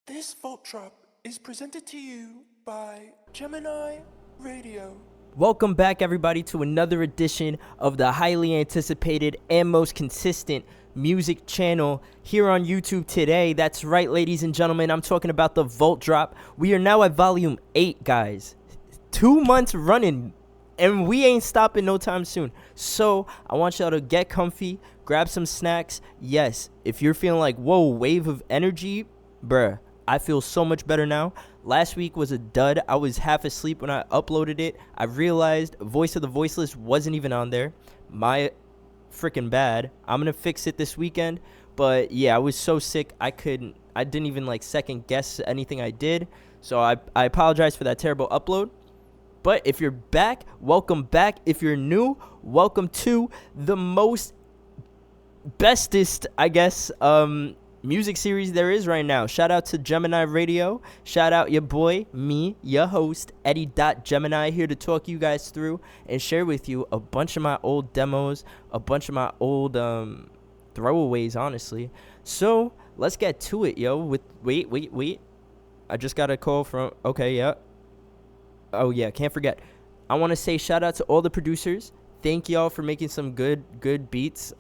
This Vault Drop is presented to you by Gemini Radio. Welcome back, everybody, to another edition of the highly anticipated and most consistent music channel here on YouTube today. That's right, ladies and gentlemen, I'm talking about the Vault Drop. We are now at volume 8, guys. 2 months running, and we ain't stopping no time soon. So I want y'all to get comfy, grab some snacks. Yes, if you're feeling like, whoa, wave of energy, bruh, I feel so much better now. Last week was a dud. I was half asleep when I uploaded it. I realized Voice of the Voiceless wasn't even on there. My freaking bad. I'm going to fix it this weekend. But yeah, I was so sick. I didn't even like second guess anything I did. So I apologize for that terrible upload. But if you're back, welcome back. If you're new, welcome to the most bestest, I guess, music series there is right now. Shout out to Gemini Radio. Shout out your boy, me, your host, Eddie.Gemini, here to talk you guys through and share with you a bunch of my old demos, a bunch of my old throwaways, honestly. So let's get to it, yo. Wait. I just got a call from, okay, yeah. Oh, yeah, can't forget. I want to say shout out to all the producers. Thank y'all for making some good beats.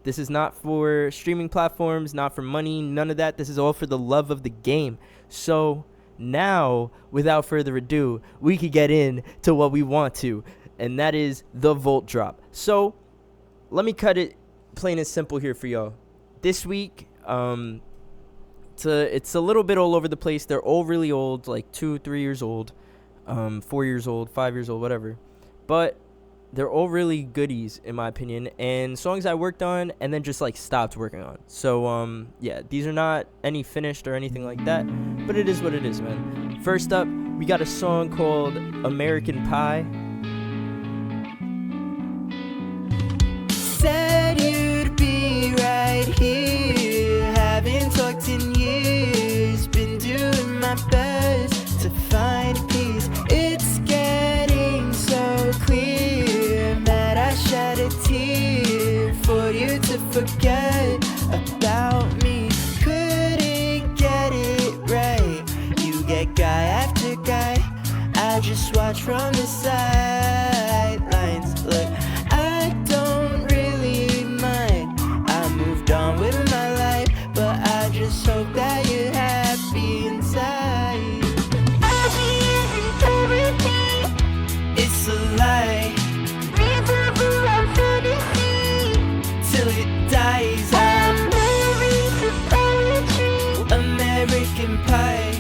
This is not for streaming platforms, not for money, none of that. This is all for the love of the game. So now, without further ado, we can get into what we want to, and that is the Vault Drop. So let me cut it plain and simple here for y'all. This week, it's a little bit all over the place. They're all really old, like 2-3 years old, 4 years old, 5 years old, whatever. But they're all really goodies, in my opinion, and songs I worked on and then just like stopped working on. So yeah, these are not any finished or anything like that, but it is what it is, man. First up, we got a song called American Pie. Said you'd be right here. Haven't talked in years. Been doing my best to find peace. It's getting so clear that I shed a tear for you to forget about me. Couldn't get it right. You get guy after guy. I just watch from the sidelines. Look, I don't really mind. I moved on with my life, but I just hope that you're happy inside. It's a lie. Till it dies. I'm married to poetry. American Pie.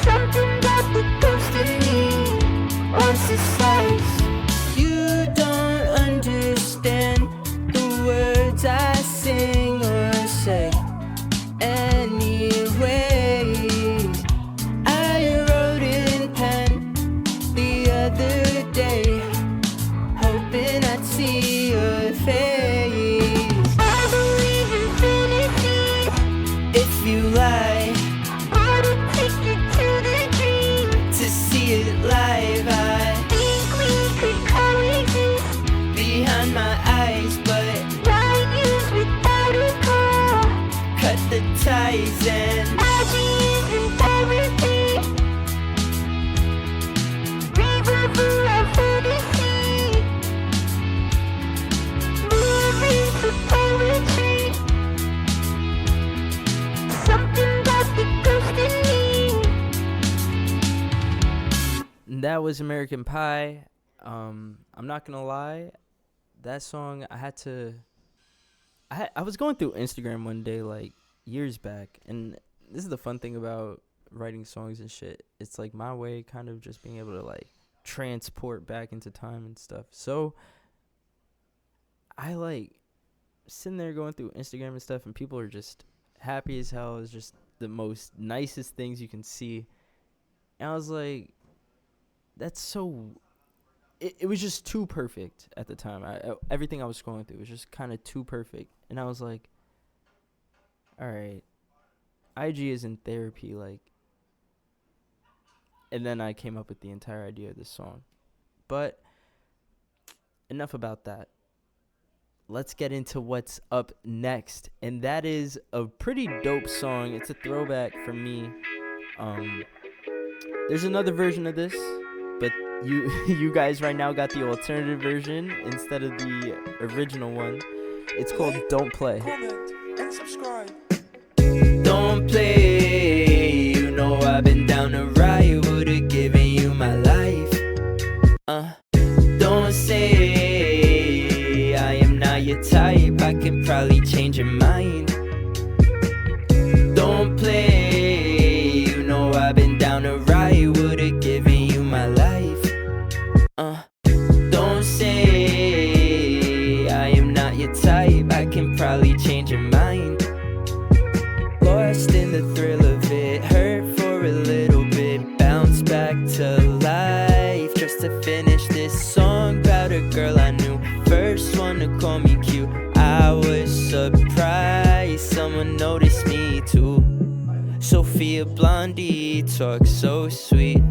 Something that the ghost in me wants to slice. You don't understand the words I sing or say. Anyways, I wrote in pen the other day, hoping I'd see your face. I believe in fantasy. If you lie, wanna take you to the dream to see it live. I think we could coexist behind my eyes, but right years without a call. Cut the ties and magic in therapy. Revival of fantasy. Moving to poetry. Something about the ghost in me. And that was American Pie. I'm not gonna lie, that song I was going through Instagram one day like years back, and this is the fun thing about writing songs and shit. It's like my way, kind of just being able to like transport back into time and stuff. So I like sitting there going through Instagram and stuff, and people are just happy as hell. It's just the most nicest things you can see. And I was like, that's so... It was just too perfect at the time. Everything I was scrolling through was just kind of too perfect. And I was like, all right, IG is in therapy, like... And then I came up with the entire idea of this song. But enough about that. Let's get into what's up next. And that is a pretty dope song. It's a throwback for me. There's another version of this, but you guys right now got the alternative version instead of the original one. It's called Don't Play. Comment and subscribe. Don't play, you know I've been down to ride, would've given you my life. Don't say I am not your type, I can probably change your mind. Don't play, you know I've been down to ride, would've given you my life. Don't say I am not your type, I can probably change your mind. Lost in the thrill of it, hurt for a little bit, bounce back to life just to finish this song about a girl I knew. First one to call me cute, I was surprised someone noticed me too. Sophia Blondie talks so sweet,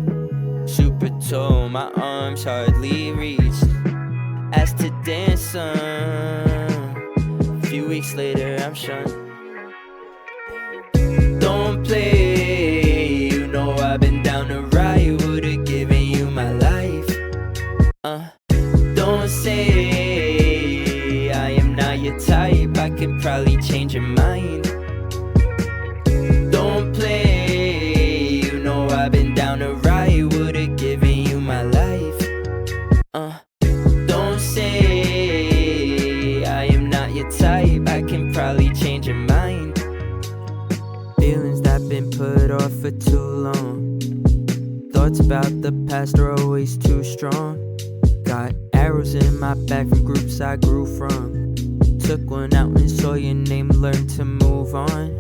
super tall, my arms hardly reached. Asked to dance some, few weeks later I'm shunned. Don't play, you know I've been down to ride, would've given you my life. Don't say I am not your type, I can probably change your mind. Don't play, you know I've been down to ride, would've given you my life. Don't say I am not your type, I can probably change your mind. Feelings that been put off for too long, thoughts about the past are always too strong. Got arrows in my back from groups I grew from. Took one out and saw your name, learned to move on.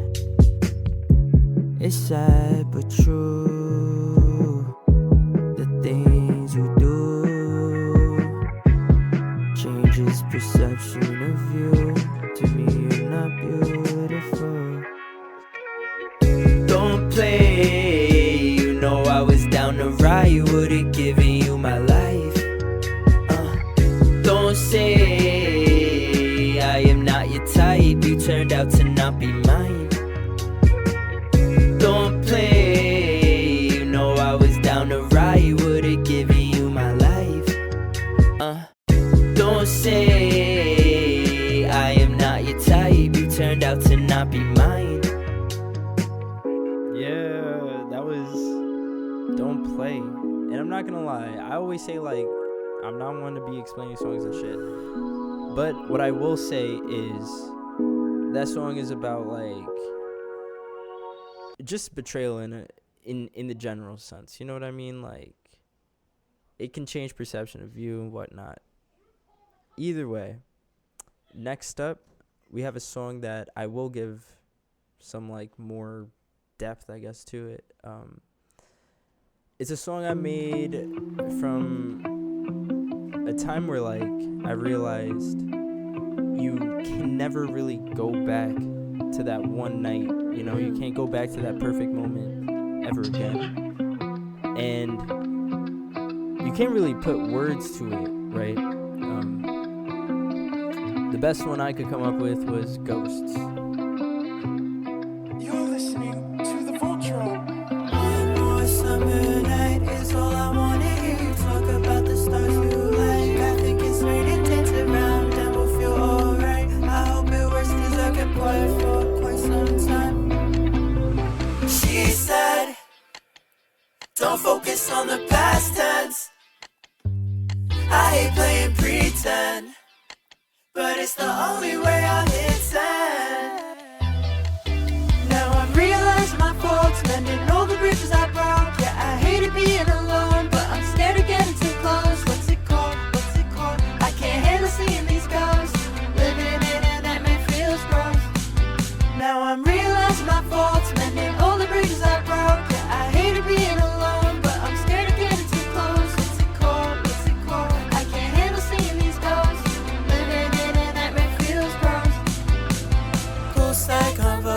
It's sad but true, the things you do changes perception of you. To me you're not beautiful. Don't play, you know I was down to ride, would've given you my life. Don't say I am not your type, you turned out to not be mine. Don't play, you know I was down to ride, would've given you my life. Don't say I am not your type, you turned out to not be mine. Yeah, that was Don't Play. And I'm not gonna lie, I always say, like, I'm not one to be explaining songs and shit. But what I will say is that song is about, like, just betrayal in the general sense. You know what I mean? Like, it can change perception of you and whatnot. Either way, next up, we have a song that I will give some, like, more depth, I guess, to it. It's a song I made from a time where, like, I realized you can never really go back to that one night. You know, you can't go back to that perfect moment ever again. And you can't really put words to it, right? The best one I could come up with was Ghosts. You're listening to the Voltron. One more summer night is all I wanna hear you talk about the stars you like. I think it's raining days around and we'll feel alright. I hope it works cause I kept quiet for quite some time. She said, don't focus on the past tense. I hate playing pretend, but it's the only way I'll hit send. Now I realize my faults, mending all the bridges I broke. Yeah, I hated being alone, but I'm scared of getting too close. What's it called? What's it called? I can't handle seeing these ghosts. Living in a nightmare feels gross. Now I'm realizing my faults, mending all the bridges I broke. Yeah, I hated being alone, but I'm scared of getting too close. What's it called? What's it called? I can't handle seeing these ghosts. Living in a nightmare feels gross. Poolside convo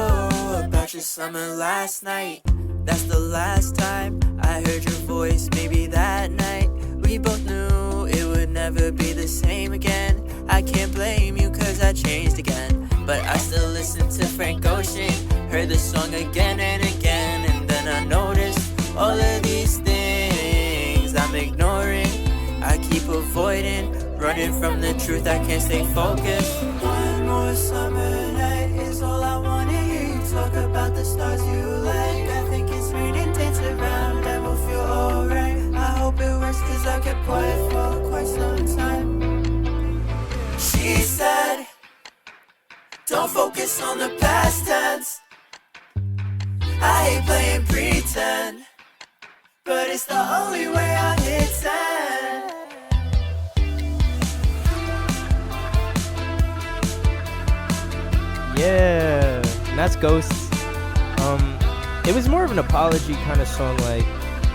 about your summer last night. That's the last time I heard your voice. Maybe that night we both knew it would never be the same again. I can't blame you cause I changed again, but I still listen to Frank Ocean. Heard the song again and again, and then I noticed avoiding, running from the truth, I can't stay focused. One more summer night is all I wanna hear you talk about the stars you like. I think it's raining, dance around and we'll feel alright. I hope it works cause I kept quiet for quite some time. She said, don't focus on the past tense. I hate playing pretend, but it's the only way I hit 10. Yeah, and that's Ghosts. It was more of an apology kind of song. Like,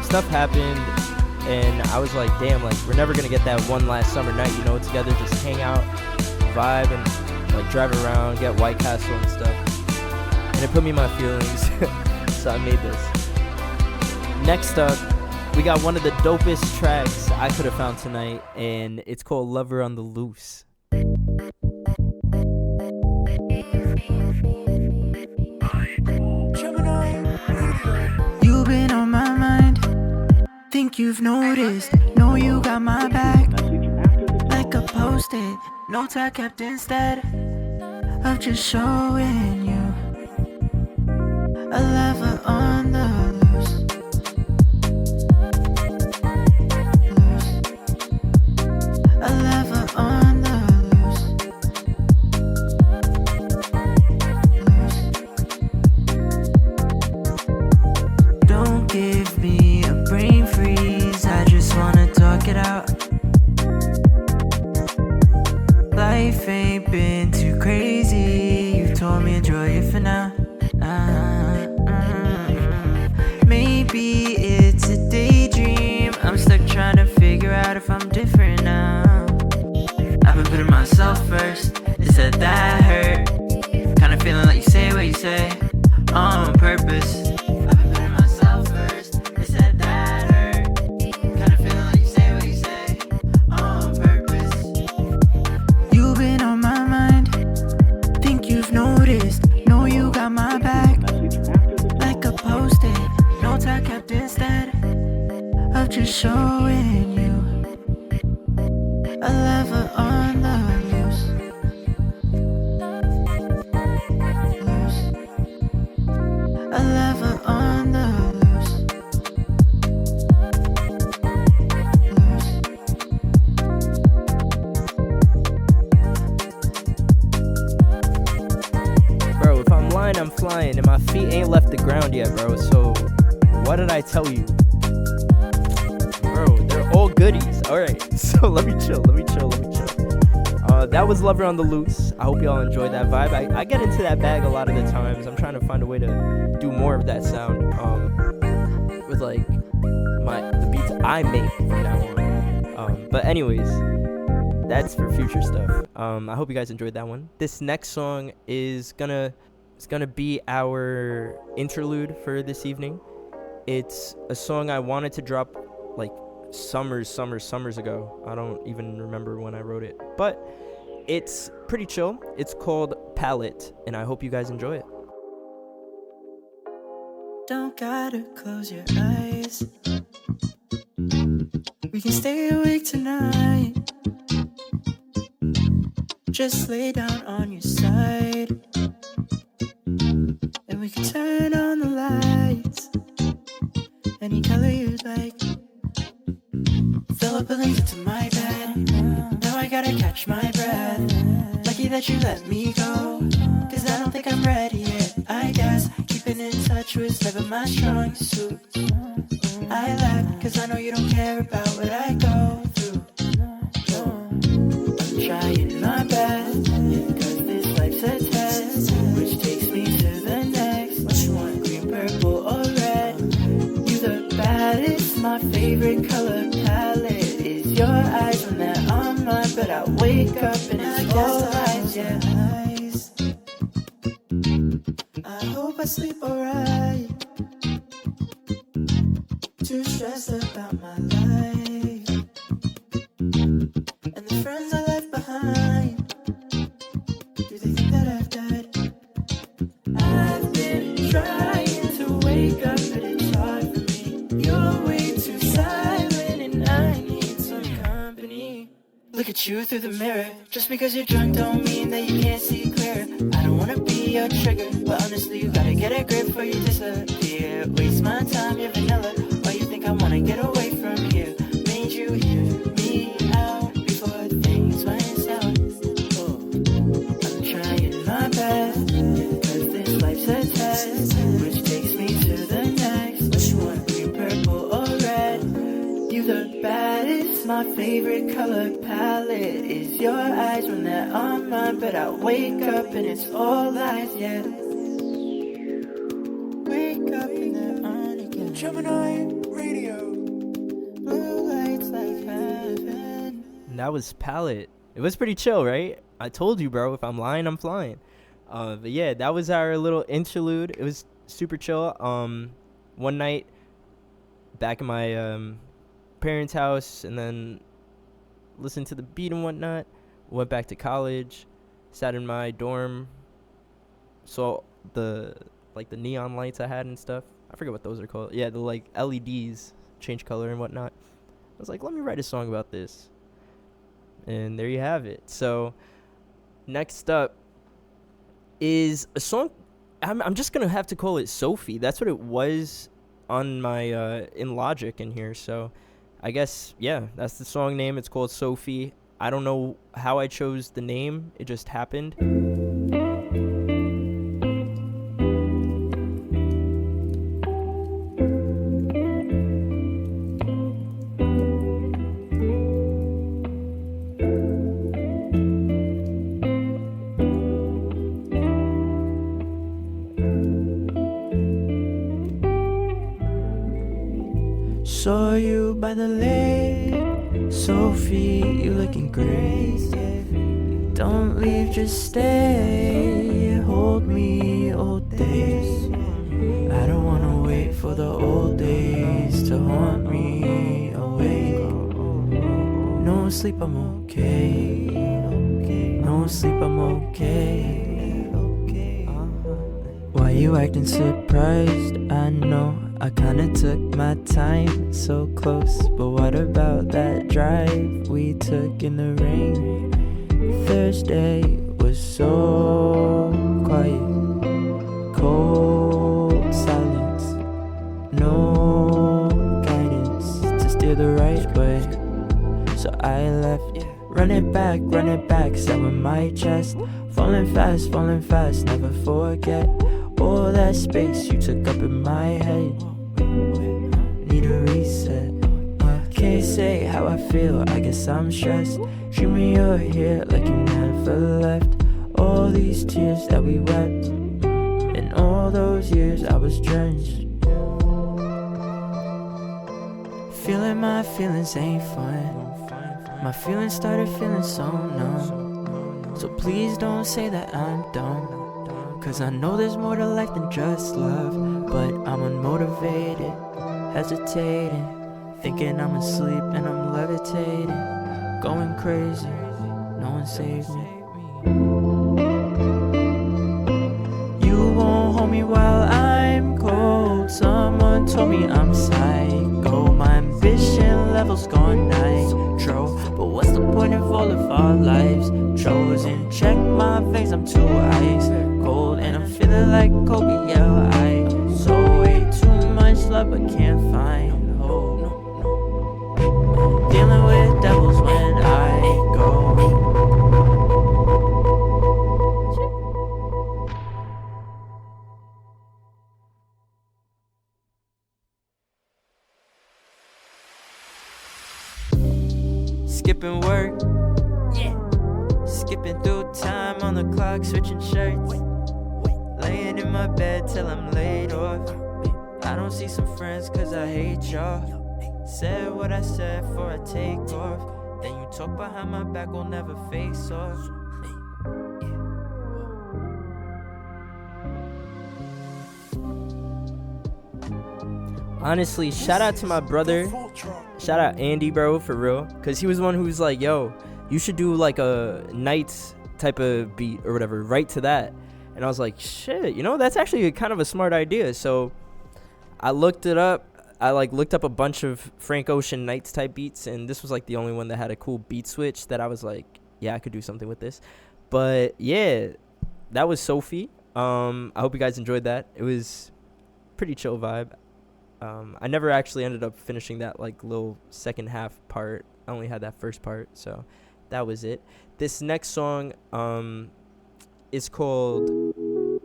stuff happened, and I was like, damn, like, we're never gonna get that one last summer night, you know, together, just hang out, vibe, and like drive around, get White Castle and stuff. And it put me in my feelings, so I made this. Next up, we got one of the dopest tracks I could have found tonight, and it's called Lover on the Loose. You've been on my mind, think you've noticed. Know you got my back, like a post-it notes I kept instead of just showing you a lover on the loose. A lover on the loose. Don't give me a brain freeze, I just wanna talk it out. Life ain't been too crazy, you told me enjoy it for now. Maybe it's a daydream, I'm stuck trying to figure out if I'm different now. I've been putting myself first, it said that hurt. Kinda feeling like you say what you say on purpose. I've been putting myself first, it said that hurt. Kinda feeling like you say what you say on purpose. You've been on my mind, think you've noticed. Know you got my back, like a post-it notes I kept instead of just showing you a lover on the loose. A lover on the loose. Bro, if I'm lying, I'm flying, and my feet ain't left the ground yet, bro, so what did I tell you? Bro, they're all goodies. Alright, so let me chill. That was Lover on the Loose. I hope y'all enjoyed that vibe. I get into that bag a lot of the times. I'm trying to find a way to do more of that sound with like the beats I make from now on. But anyways, that's for future stuff. I hope you guys enjoyed that one. This next song is gonna be our interlude for this evening. It's a song I wanted to drop like summers ago. I don't even remember when I wrote it, but it's pretty chill. It's called Palette, and I hope you guys enjoy it. Don't gotta close your eyes, we can stay awake tonight. Just lay down on your side, and we can turn on the lights any color you'd like. Fill up a link to my bed, now I gotta catch my breath. Lucky that you let me go, cause I don't think I'm ready yet. I guess keeping in touch was never my strong suit. I laugh cause I know you don't care about what I go through. I'm trying my best, cause this life's a test, which takes me to the next. What you want, green, purple, or red? You the baddest, my favorite color palette is your eyes when they're on mine. But I wake up and it's all eyes, yeah, eyes. I hope I sleep alright, too stressed about my life and the friends I left behind. Do they think that I've died? I've been trying to wake up, but it's hard for me. You're way too silent and I need some company. at you through the mirror. Just because you're drunk don't mean that you can't see clear. I don't wanna be your trigger, but honestly you gotta get a grip before you disappear. Waste my time, you're vanilla. Why you think I wanna get away from here? Made you hear me out before things went sour. Oh, I'm trying my best, cause this life's a test, which takes me to the next. What you want, green, purple, or red? You the baddest, my favorite color palette is your eyes when they're on mine. But I wake up and it's all lies, yeah. Wake up and they're on again. Gemini Radio. Blue lights like heaven. And that was Palette. It was pretty chill, right? I told you, bro. If I'm lying, I'm flying. But yeah, that was our little interlude. It was super chill. One night back in my parents' house, and then listened to the beat and whatnot. Went back to college, sat in my dorm, saw the neon lights I had and stuff. I forget what those are called. Yeah, the like LEDs change color and whatnot. I was like, let me write a song about this. And there you have it. So next up is a song. I'm just gonna have to call it Sophie. That's what it was on my in Logic in here. So I guess, yeah, that's the song name. It's called Sophie. I don't know how I chose the name. It just happened. Saw you by the lake, Sophie, you looking great. Don't leave, just stay. Hold me old days. I don't wanna wait for the old days to haunt me awake. No sleep, I'm okay. No sleep, I'm okay. Why you acting surprised? I know I kinda took my time, so close. But what about that drive we took in the rain? Thursday was so quiet, cold silence, no guidance to steer the right way. So I left, run it back, sat with my chest. Falling fast, never forget all that space you took up in my head. Need a reset. Can't say how I feel, I guess I'm stressed. Dreaming you're here like you never left. All these tears that we wept, and all those years I was drenched. Feeling my feelings ain't fun. My feelings started feeling so numb. So please don't say that I'm dumb, cause I know there's more to life than just love. But I'm unmotivated, hesitating, thinking I'm asleep and I'm levitating, going crazy, no one saved me. You won't hold me while I'm cold. Someone told me I'm psycho. My ambition level's gone nitro. But what's the point of all of our lives? Chosen, check my face, I'm too ice cold, and I'm feeling like Kobe, yeah, I so way too much love but can't find hope. Dealing with devils when I go. Skipping work, skipping through time on the clock, switching shirts. Laying in my bed till I'm laid off. I don't see some friends cause I hate y'all. Said what I said before I take off. Then you talk behind my back, we'll never face off. Honestly, shout out to my brother. Shout out Andy, bro, for real. Because he was the one who was like, yo, you should do like a nights type of beat or whatever, right to that. And I was like, shit, you know, that's actually kind of a smart idea. So I looked it up. I like looked up a bunch of Frank Ocean Nights type beats, and this was like the only one that had a cool beat switch that I was like, yeah, I could do something with this. But yeah, that was Sophie. I hope you guys enjoyed that. It was pretty chill vibe. I never actually ended up finishing that like little second half part. I only had that first part, so that was it. This next song is called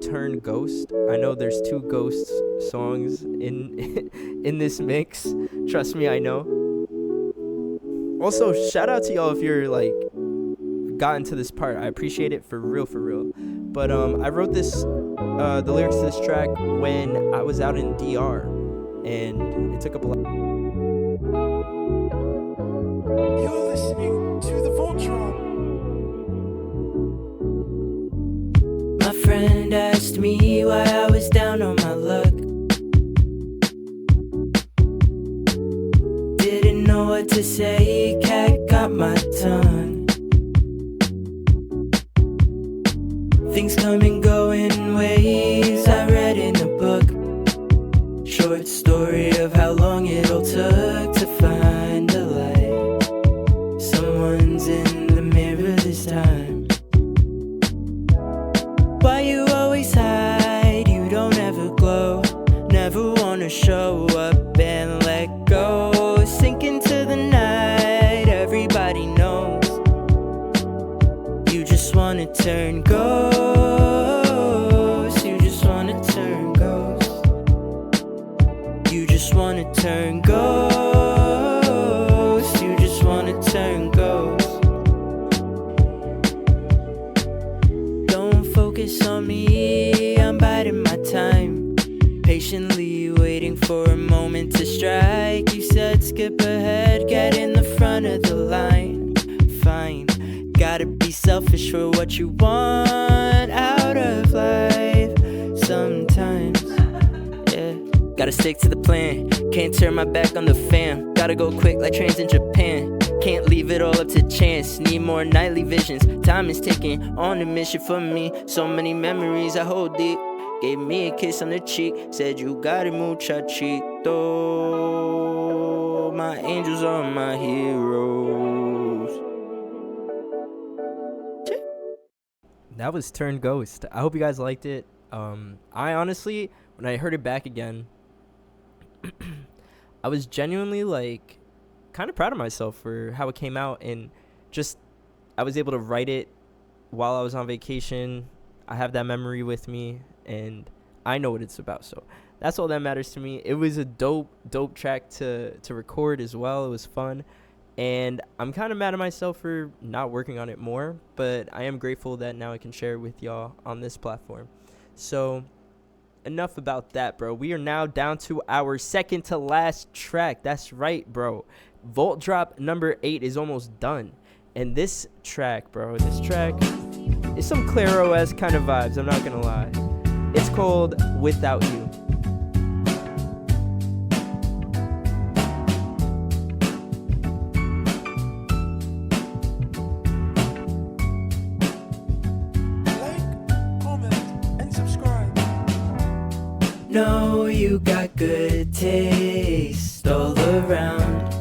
Turn Ghost. I know there's 2 ghost songs in this mix. Trust me, I know. Also, shout out to y'all if you're like gotten to this part. I appreciate it for real. But I wrote this the lyrics to this track when I was out in DR, and it took up a lot. You're listening to the Vault Drop. My friend asked me why I was down on my luck. Didn't know what to say, cat got my tongue. Things come and go in waves I read in a book. Short story of how long it all took to find the light. Someone's in the mirror this time. Why you always hide? You don't ever glow. Never wanna show up and let go. Sink into the night, everybody knows. You just wanna turn ghost. You just wanna turn ghost. You just wanna turn ghost. You just wanna turn ghost. Don't focus on me, I'm biding my time. Patiently waiting for a moment to strike. You said skip ahead, get in the front of the line. Fine, gotta be selfish for what you want out of life sometimes. Yeah, gotta stick to the plan. Can't turn my back on the fam. Gotta go quick like trains in Japan. Can't leave it all up to chance. Need more nightly visions. Time is ticking on a mission for me. So many memories I hold deep. Gave me a kiss on the cheek. Said you got it, muchachito. My angels are my heroes. That was Turn Ghost. I hope you guys liked it. I honestly, when I heard it back again, I was genuinely like kind of proud of myself for how it came out, and just I was able to write it while I was on vacation. I have that memory with me, and I know what it's about, so that's all that matters to me. It was a dope track to record as well. It was fun, and I'm kind of mad at myself for not working on it more, but I am grateful that now I can share it with y'all on this platform. So enough about that, bro. We are now down to our second to last track. That's right, bro. Vault Drop number 8 is almost done, and this track, bro, is some Clairo-esque kind of vibes, I'm not gonna lie. It's called Without You. Like, comment, and subscribe. Know you got good taste all around.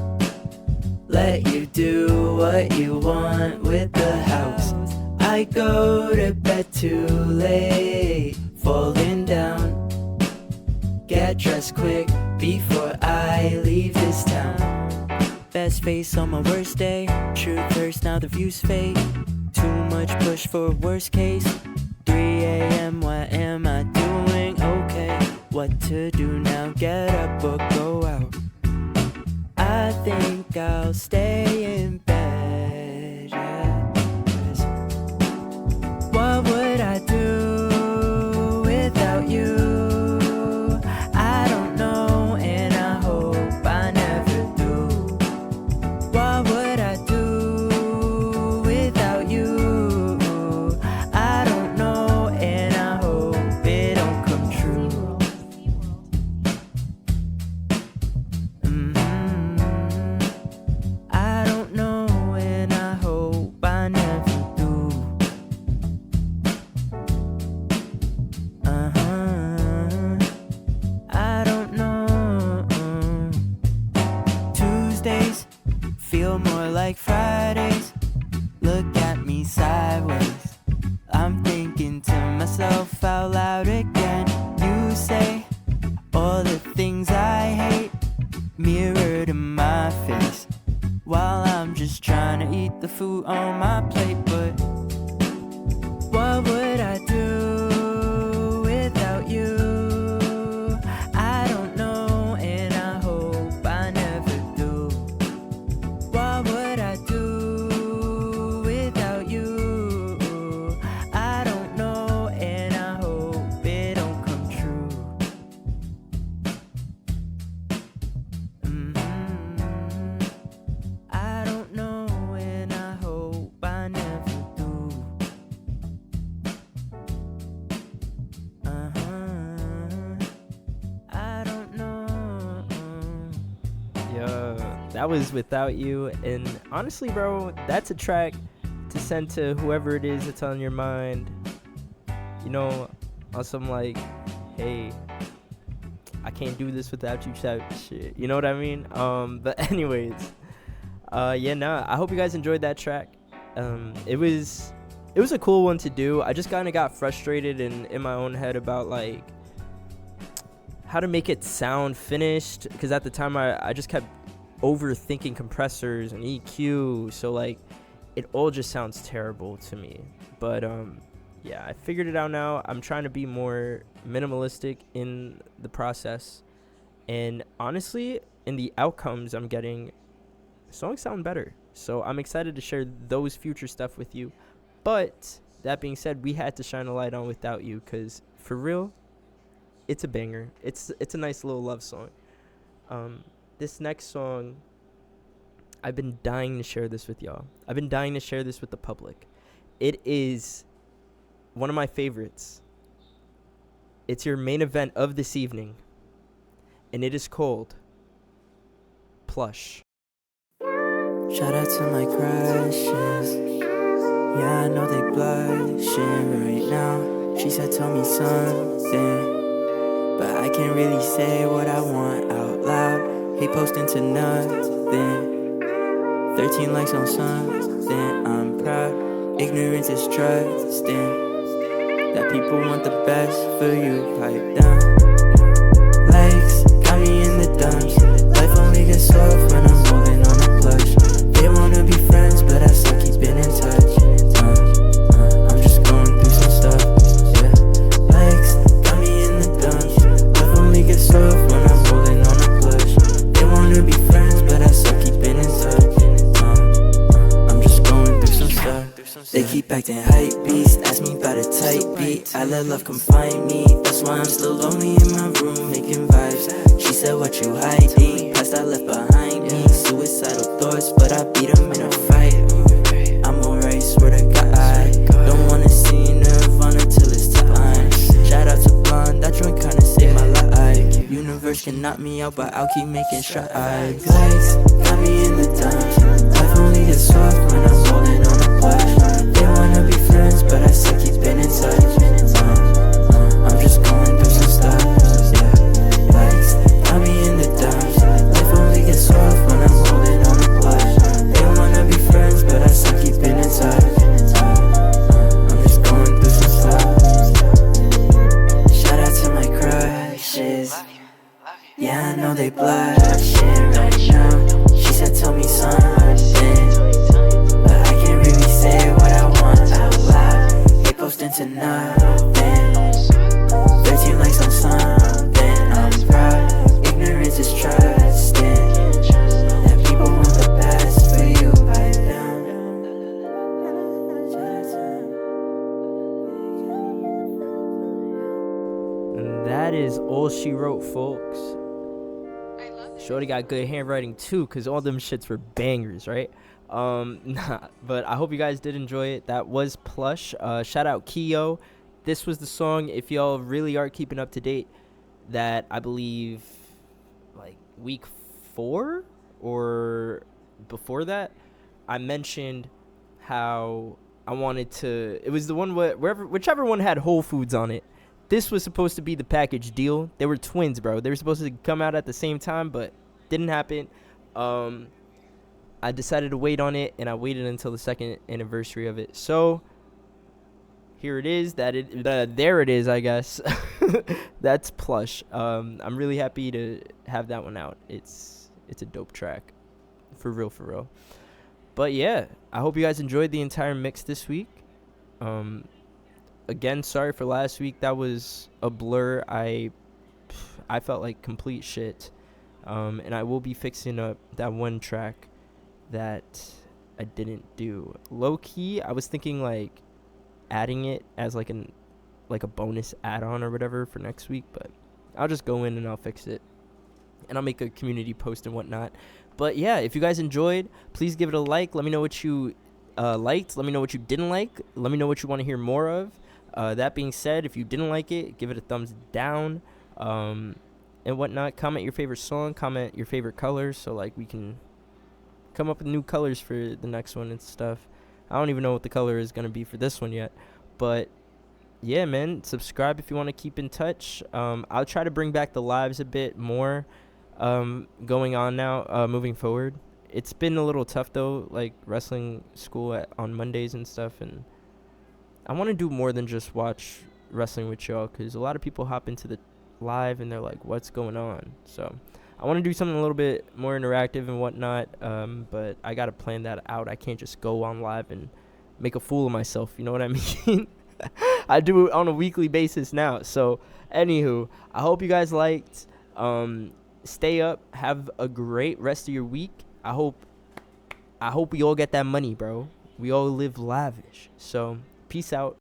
Let you do what you want with the house. I go to bed too late, falling down. Get dressed quick before I leave this town. Best face on my worst day. Truth hurts, now the views fade. Too much push for worst case. 3 a.m. what am I doing? Okay, what to do now? Get up or go out. I think I'll stay in bed, yeah. 'Cause what would I do without you? I don't know, and I hope I never do. What would I do without you? I don't know, and I hope it don't come true. I don't like Fridays. Look at me sideways. I'm thinking to myself out loud again. You say all the things I hate mirrored in my face, while I'm just trying to eat the food on my plate. But what would I do without you? I don't know, and I hope I never do. What would I do without you? I don't know, and I hope it don't come true. I don't know, and I hope I never do. I don't know. Yeah, that was Without You. And honestly, bro, that's a track to send to whoever it is that's on your mind. You know, on some like, hey, I can't do this without you type shit. You know what I mean? But anyways, I hope you guys enjoyed that track. It was a cool one to do. I just kind of got frustrated and in my own head about like how to make it sound finished, because at the time I just kept overthinking compressors and EQ, so like it all just sounds terrible to me. But yeah, I figured it out now. I'm trying to be more minimalistic in the process, and honestly, in the outcomes I'm getting, songs sound better. So I'm excited to share those future stuff with you. But that being said, we had to shine a light on Without You, because for real, it's a banger. It's a nice little love song. This next song, I've been dying to share this with y'all. I've been dying to share this with the public. It is one of my favorites. It's your main event of this evening, and it is called Plush. Shout out to my crushes. Yeah, I know they blushing right now. She said, tell me something, but I can't really say what I want out loud. Hate posting to nothing. 13 likes on something, I'm proud. Ignorance is trusting that people want the best for you. Pipe down. Likes got me in the dumps. Life only gets soft when I'm holding on a plush. They wanna be friends, but I still keeping in touch. I'm just going through some stuff. Yeah, likes got me in the dumps. Life only gets soft when I'm holding on a plush. They wanna be friends, but I still keeping in touch. I'm just going through some stuff. They keep acting hype beasts, ask me about a tight beat. I let love come find me, that's why I'm still lonely in my room making vibes. She said, what you hiding? Past I left behind me. Suicidal thoughts, but I beat them in a fight. I'm alright, swear to God. I don't wanna see Nirvana till it's time. Shout out to Blonde, that joint kinda saved my life. Universe can knock me out, but I'll keep making strides. Likes got me in the dumps. Life only gets soft when I'm holding on a plush. They wanna be friends, but I still keep in touch. I'm just going through some stuff. Yeah, likes got me in the dumps. Life only gets soft when I'm holding on a plush. They wanna be friends, but I still keep in touch. I'm just going through some stuff. Shout out to my crushes. Yeah, I know they blushing right now. She said, tell me something, but I can't really say what I want out loud. Hate posting to nothing. 13 likes on something, I'm proud. Ignorance is trusting that people want the best for you. Pipe down. And that is all she wrote, folks. Shorty got good handwriting too, cause all them shits were bangers, right? But I hope you guys did enjoy it. That was Plush. Shout out Keo. This was the song, if y'all really are keeping up to date, that I believe like week 4 or before that, I mentioned how I wanted to, it was the one whichever one had Whole Foods on it. This was supposed to be the package deal. They were twins, bro. They were supposed to come out at the same time, but didn't happen. I decided to wait on it, and I waited until the second anniversary of it. So here it is. There it is, I guess. That's Plush. I'm really happy to have that one out. It's a dope track, for real. But yeah, I hope you guys enjoyed the entire mix this week. Again, sorry for last week. That was a blur. I felt like complete shit. And I will be fixing up that one track that I didn't do. Low key, I was thinking like adding it as like a bonus add-on or whatever for next week, but I'll just go in and I'll fix it, and I'll make a community post and whatnot. But yeah, if you guys enjoyed, please give it a like. Let me know what you liked. Let me know what you didn't like. Let me know what you want to hear more of. That being said, if you didn't like it, give it a thumbs down, and whatnot. Comment your favorite song. Comment your favorite colors, so like we can come up with new colors for the next one and stuff. I don't even know what the color is going to be for this one yet, but yeah, man, subscribe if you want to keep in touch. I'll try to bring back the lives a bit more going on now, moving forward. It's been a little tough though, like wrestling school on Mondays and stuff, and I want to do more than just watch wrestling with y'all, because a lot of people hop into the live and they're like, what's going on? So I want to do something a little bit more interactive and whatnot, but I got to plan that out. I can't just go on live and make a fool of myself, you know what I mean? I do it on a weekly basis now. So anywho, I hope you guys liked. Stay up, have a great rest of your week. I hope we all get that money, bro. We all live lavish. So peace out.